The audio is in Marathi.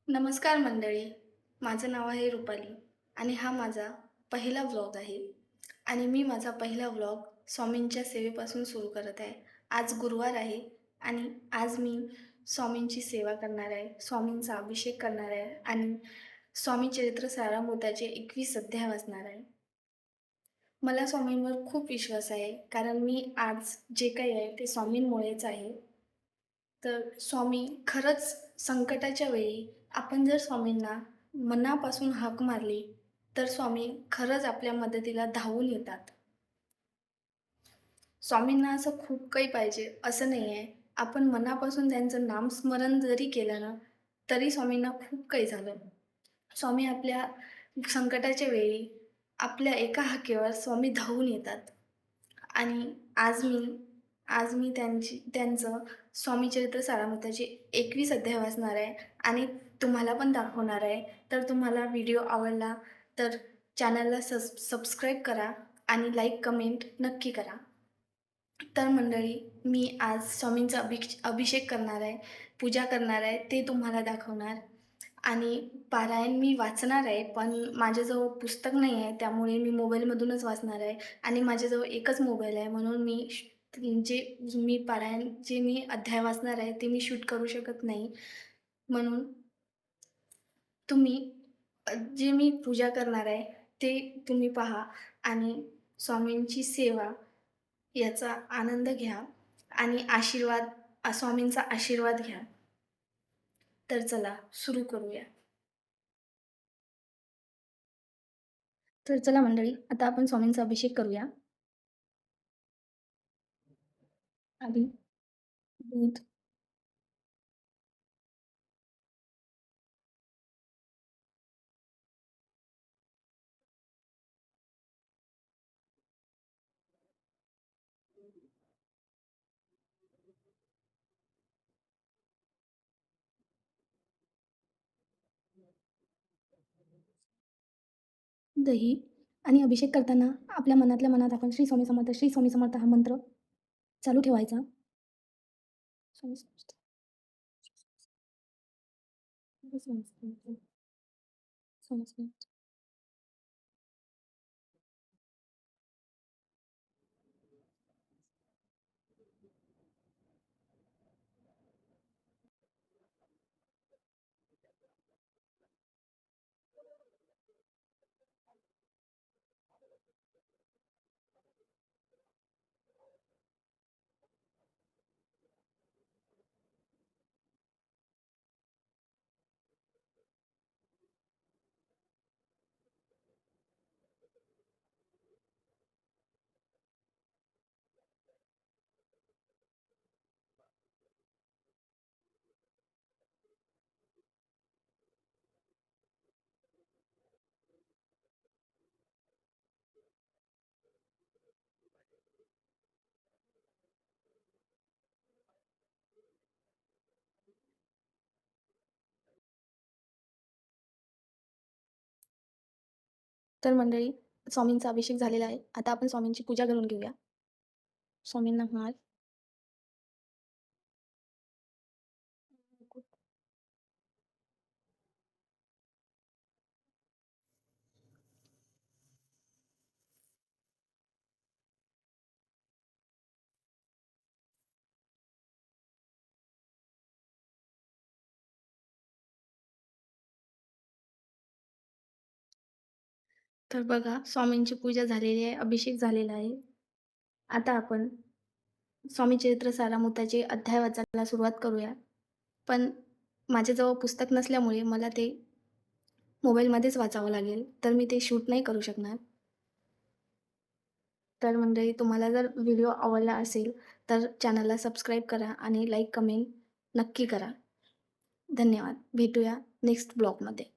नमस्कार मंडळी. माझं नाव आहे रुपाली आणि हा माझा पहिला व्लॉग आहे आणि मी माझा पहिला व्लॉग स्वामींच्या सेवेपासून सुरू करत आहे. आज गुरुवार आहे आणि आज मी स्वामींची सेवा करणार आहे, स्वामींचा अभिषेक करणार आहे आणि स्वामी चरित्र सारामृताचे 21 अध्याय वाचणार आहे. मला स्वामींवर खूप विश्वास आहे कारण मी आज जे काही आहे ते स्वामींमुळेच आहे. तर स्वामी खरंच संकटाच्या वेळी आपण जर स्वामींना मनापासून हाक मारली, तर स्वामी खरंच आपल्या मदतीला धावून येतात. स्वामींना असं खूप काही पाहिजे असं नाही आहे. आपण मनापासून त्यांचं नामस्मरण जरी केलं ना, तरी स्वामींना खूप काही झालं. स्वामी आपल्या संकटाच्या वेळी आपल्या एका हाकेवर स्वामी धावून येतात. आणि आज मी आज मी त्यांचं स्वामी चरित्र सारामृताचे 21 अध्याय वाचणार आहे आणि तुम्हाला पण दाखवणार आहे. तर तुम्हाला व्हिडिओ आवडला तर चॅनलला सबस्क्राईब करा आणि लाईक, कमेंट नक्की करा. तर मंडळी, मी आज स्वामींचा अभिषेक करणार आहे, पूजा करणार आहे, ते तुम्हाला दाखवणार आणि पारायण मी वाचणार आहे, पण माझ्याजवळ पुस्तक नाही आहे, त्यामुळे मी मोबाईलमधूनच वाचणार आहे आणि माझ्याजवळ एकच मोबाईल आहे, म्हणून जे जे मी अध्याय वाचणार आहे, ते मी शूट करू शकत नाही. म्हणून तुम्ही जे मी पूजा करणार आहे, ते तुम्ही पहा आणि स्वामींची सेवा याचा आनंद घ्या आणि स्वामींचा आशीर्वाद घ्या. तर चला सुरू करूया. तर चला मंडळी, आता आपण स्वामींचा अभिषेक करूया. आधी दूध, दही आणि अभिषेक करताना आपल्या मनातल्या मनात आपण श्री स्वामी समर्थ, श्री स्वामी समर्थ हा मंत्र चालू ठेवायचा. स्वामी समर्थ, श्री स्वामी समर्थ, स्वामी समर्थ. तर मंडळी, स्वामींचा अभिषेक झालेला आहे. आता आपण स्वामींची पूजा करून घेऊया. स्वामींना हार, तर बघा स्वामींची पूजा झालेली आहे, अभिषेक झालेला आहे. आता आपण स्वामी चरित्र सारामृताचे अध्याय वाचायला सुरुवात करूया. पण माझ्याजवळ पुस्तक नसल्यामुळे मला ते मोबाईलमध्येच वाचावं लागेल, तर मी ते शूट नाही करू शकणार. तर मंडळी, तुम्हाला जर व्हिडिओ आवडला असेल तर चॅनलला सबस्क्राईब करा आणि लाईक, कमेंट नक्की करा. धन्यवाद. भेटूया नेक्स्ट ब्लॉगमध्ये.